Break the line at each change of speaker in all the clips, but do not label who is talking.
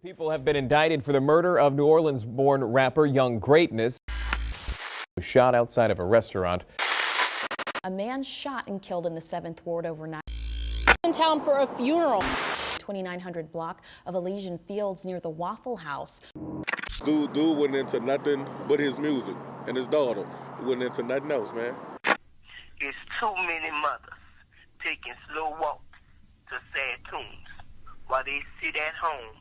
People have been indicted for the murder of New Orleans-born rapper Young Greatness, who was shot outside of a restaurant.
A man shot and killed in the 7th Ward overnight.
In town for a funeral.
2900 block of Elysian Fields near the Waffle House.
Dude went into nothing but his music and his daughter. He went into nothing else, man.
It's too many mothers taking slow walks to sad tunes while they sit at home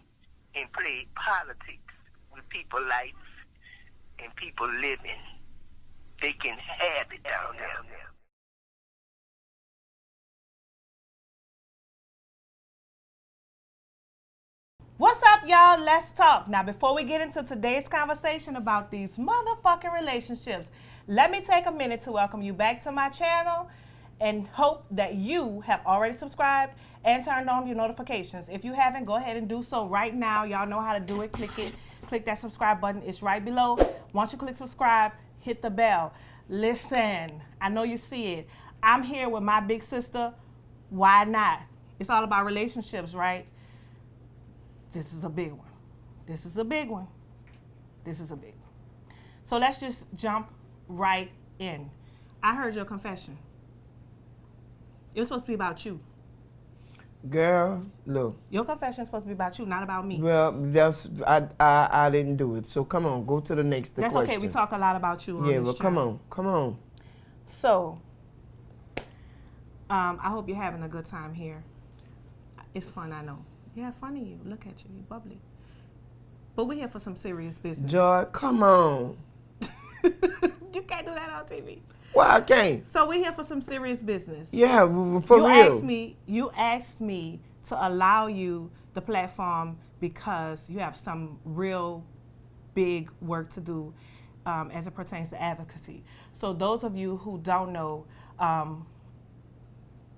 and play politics with people's life and people living. They can have it down there.
What's up, y'all? Let's talk. Now, before we get into today's conversation about these motherfucking relationships, let me take a minute to welcome you back to my channel and hope that you have already subscribed and turned on your notifications. If you haven't, go ahead and do so right now. Y'all know how to do it. Click it. Click that subscribe button. It's right below. Once you click subscribe, hit the bell. Listen, I know you see it. I'm here with my big sister. Why not? It's all about relationships, right? This is a big one. This is a big one. This is a big one. So let's just jump right in. I heard your confession. It was supposed to be about you.
Girl, look.
Your confession is supposed to be about you, not about me.
Well, that's I didn't do it. So come on, go to the next question.
That's okay. We talk a lot about you on
Yeah,
this
well,
channel.
come on.
So, I hope you're having a good time here. It's fun, I know. Yeah, funny you. Look at you. You're bubbly. But we're here for some serious business.
Joy, come on.
You can't do that on TV.
Why I can't?
So we're here for some serious business.
Yeah, for real.
You asked me to allow you the platform because you have some real big work to do as it pertains to advocacy. So those of you who don't know,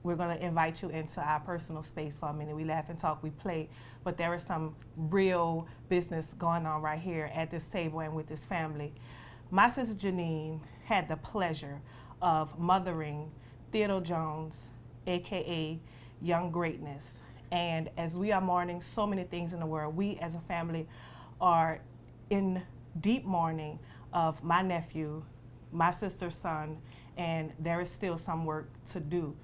we're going to invite you into our personal space for a minute. We laugh and talk, we play, but there is some real business going on right here at this table and with this family. My sister Jeannine had the pleasure of mothering Theodore Jones, AKA Young Greatness. And as we are mourning so many things in the world, we as a family are in deep mourning of my nephew, my sister's son, and there is still some work to do.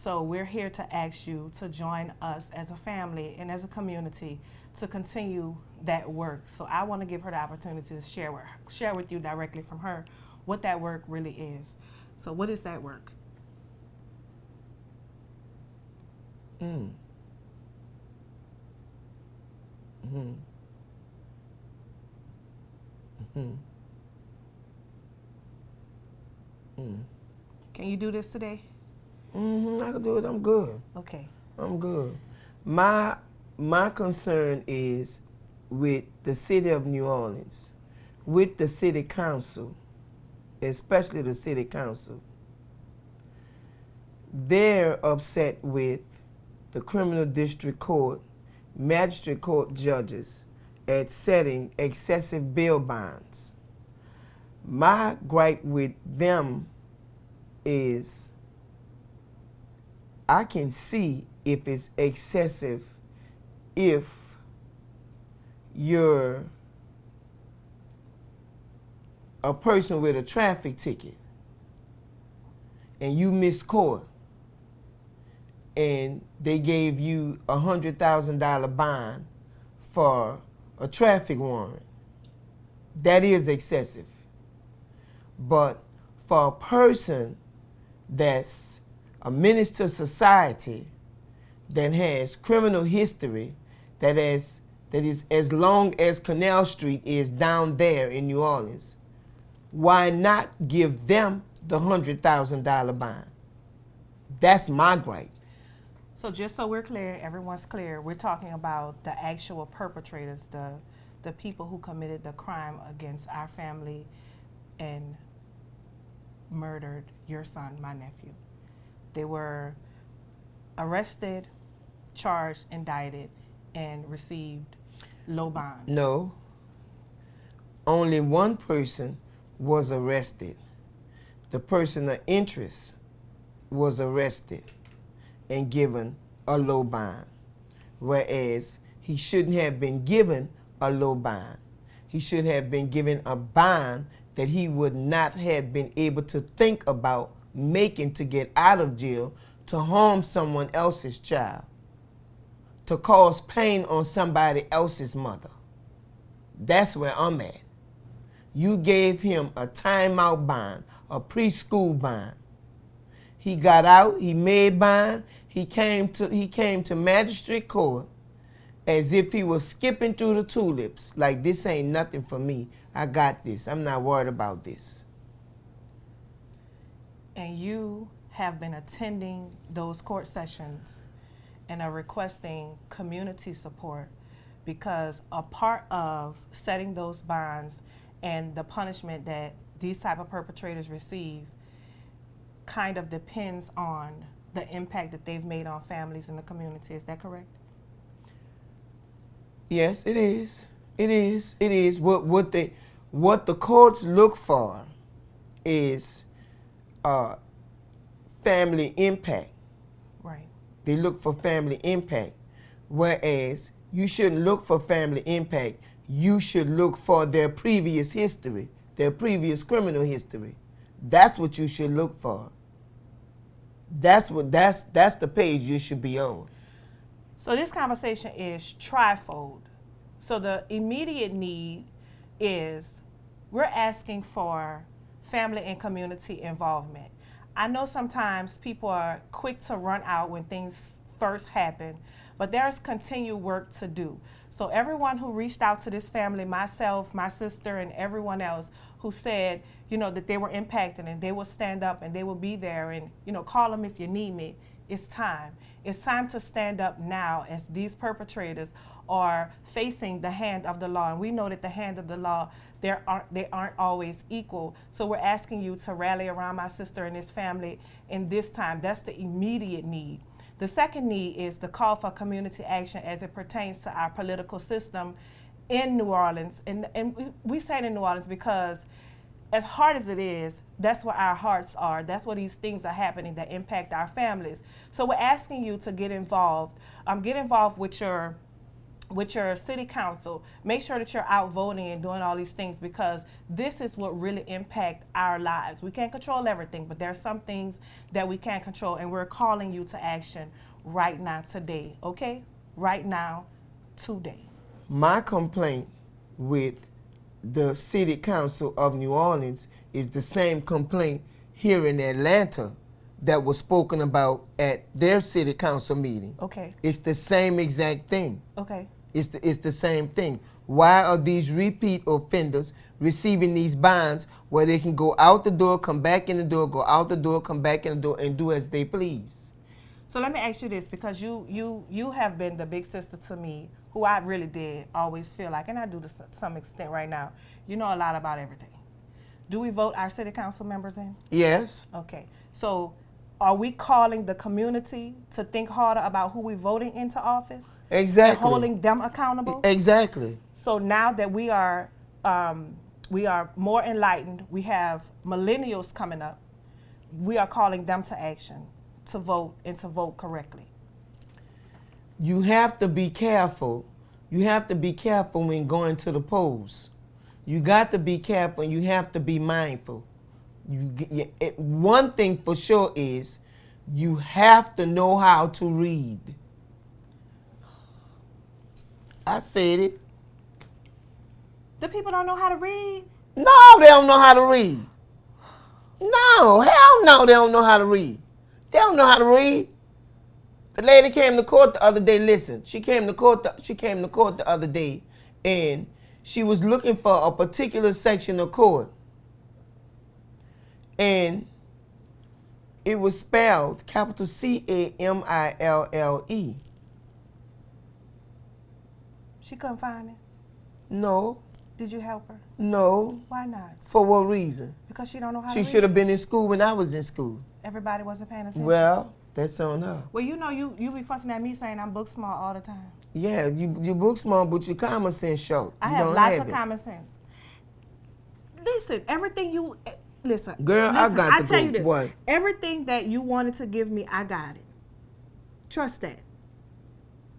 So we're here to ask you to join us as a family and as a community to continue that work. So I want to give her the opportunity to share with you directly from her what that work really is. So what is that work?
Can
you do this today?
I can do it. I'm good.
Okay.
I'm good. My concern is with the city of New Orleans, with the city council, especially the city council. They're upset with the criminal district court, magistrate court judges at setting excessive bail bonds. My gripe with them is I can see if it's excessive if you're a person with a traffic ticket and you missed court and they gave you a $100,000 bond for a traffic warrant. That is excessive. But for a person that's a menace to society, that has criminal history, that is as long as Canal Street is down there in New Orleans, why not give them the $100,000 bond? That's my gripe.
So just so we're clear, everyone's clear, we're talking about the actual perpetrators, the people who committed the crime against our family and murdered your son, my nephew. They were arrested, charged, indicted, and received low bonds.
No. Only one person was arrested. The person of interest was arrested and given a low bond, whereas he shouldn't have been given a low bond. He should have been given a bond that he would not have been able to think about making to get out of jail, to harm someone else's child, to cause pain on somebody else's mother. That's where I'm at. You gave him a timeout bond, a preschool bond. He got out, he made bond, he came to magistrate court as if he was skipping through the tulips, like this ain't nothing for me. I got this. I'm not worried about this.
And you have been attending those court sessions and are requesting community support, because a part of setting those bonds and the punishment that these type of perpetrators receive kind of depends on the impact that they've made on families in the community. Is that correct?
Yes, it is. It is. It is. What the courts look for is family impact.
Right.
They look for family impact, whereas you shouldn't look for family impact. You should look for their previous history, their previous criminal history. That's what you should look for. That's the page you should be on.
So this conversation is trifold. So the immediate need is we're asking for family and community involvement. I know sometimes people are quick to run out when things first happen, but there's continued work to do. So everyone who reached out to this family, myself, my sister, and everyone else who said, that they were impacted and they will stand up and they will be there and, call them if you need me. It's time. It's time to stand up now as these perpetrators are facing the hand of the law. And we know that the hand of the law, they aren't always equal. So we're asking you to rally around my sister and this family in this time. That's the immediate need. The second need is the call for community action as it pertains to our political system in New Orleans. And we say it in New Orleans because as hard as it is, that's where our hearts are. That's where these things are happening that impact our families. So we're asking you to get involved. Get involved with your city council. Make sure that you're out voting and doing all these things, because this is what really impact our lives. We can't control everything, but there are some things that we can control, and we're calling you to action right now, today, okay? Right now, today.
My complaint with the City Council of New Orleans is the same complaint here in Atlanta that was spoken about at their City Council meeting.
Okay.
It's the same exact thing.
Okay.
It's the same thing. Why are these repeat offenders receiving these bonds where they can go out the door, come back in the door, go out the door, come back in the door, and do as they please?
So let me ask you this, because you have been the big sister to me, who I really did always feel like, and I do this to some extent right now, you know a lot about everything. Do we vote our city council members in?
Yes.
Okay. So are we calling the community to think harder about who we're voting into office?
Exactly.
And holding them accountable?
Exactly.
So now that we are more enlightened, we have millennials coming up, we are calling them to action, to vote and to vote correctly.
You have to be careful. You have to be careful when going to the polls. You got to be careful and you have to be mindful. One thing for sure is you have to know how to read. I said it.
The people don't know how to read?
No, they don't know how to read. No, hell no, they don't know how to read. They don't know how to read. The lady came to court the other day. Listen, she came to court the other day, and she was looking for a particular section of court, and it was spelled capital CAMILLE.
She couldn't find it?
No.
Did you help her?
No.
Why not?
For what reason?
Because she don't know how to
She
read.
should have been in school when I was in school.
Everybody wasn't paying attention.
Well, that's on her.
Well, you know, you be fussing at me saying I'm book smart all the time.
Yeah, you book smart, but your common sense short.
I
You
have
don't
lots
have
of
it.
common sense. Listen, everything you listen.
Girl, I got
I
to
tell
go.
you this.
What?
Everything that you wanted to give me, I got it. Trust that.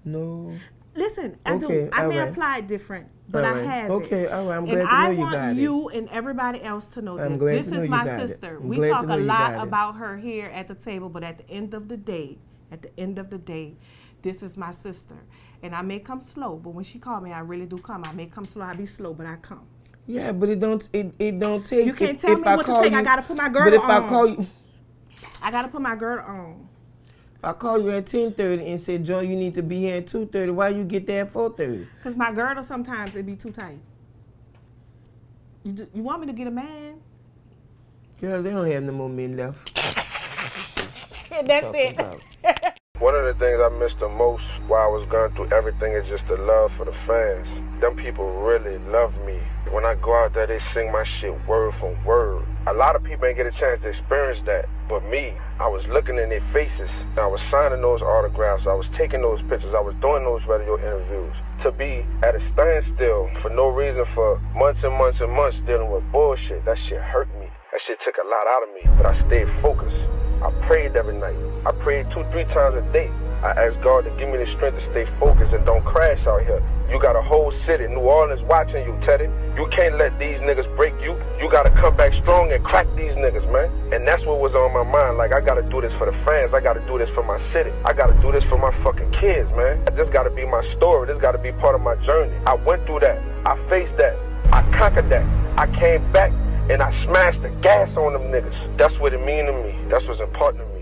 No.
Listen, I
Okay,
do. I may
alright.
apply different, but
All
I
right.
have
Okay,
it.
all right. I'm
And
glad to
I
know you
want
got it.
you and everybody else to know
I'm
this.
glad
This
to know
is
you
my
got it.
sister.
I'm
We
glad
talk
to know
a
you
lot
got it.
about her here at the table, but at the end of the day, this is my sister. And I may come slow, but when she called me, I really do come. I may come slow, I be slow, but I come.
Yeah, but it don't take.
You can't tell me what to take. I gotta put my girdle
But if
on.
I call you,
I gotta put my girdle on.
if I call you at 10:30 and say, Joe, you need to be here at 2:30, why you get there at 4:30?
Cause my girdle sometimes it be too tight. You want me to get a man?
Girl, they don't have no more men left.
That's
Talk
it.
about.
One of the things I missed the most while I was going through everything is just the love for the fans. Them people really love me. When I go out there, they sing my shit word for word. A lot of people ain't get a chance to experience that, but me, I was looking in their faces. I was signing those autographs. I was taking those pictures. I was doing those radio interviews. To be at a standstill for no reason for months and months and months dealing with bullshit, that shit hurt me. That shit took a lot out of me, but I stayed focused. I prayed every night. I prayed 2-3 times a day. I asked God to give me the strength to stay focused and don't crash out here. You got a whole city, New Orleans, watching you, Teddy. You can't let these niggas break you. You got to come back strong and crack these niggas, man. And that's what was on my mind. Like, I got to do this for the fans. I got to do this for my city. I got to do this for my fucking kids, man. This got to be my story. This got to be part of my journey. I went through that. I faced that. I conquered that. I came back and I smashed the gas on them niggas. That's what it mean to me. That's what's important to me.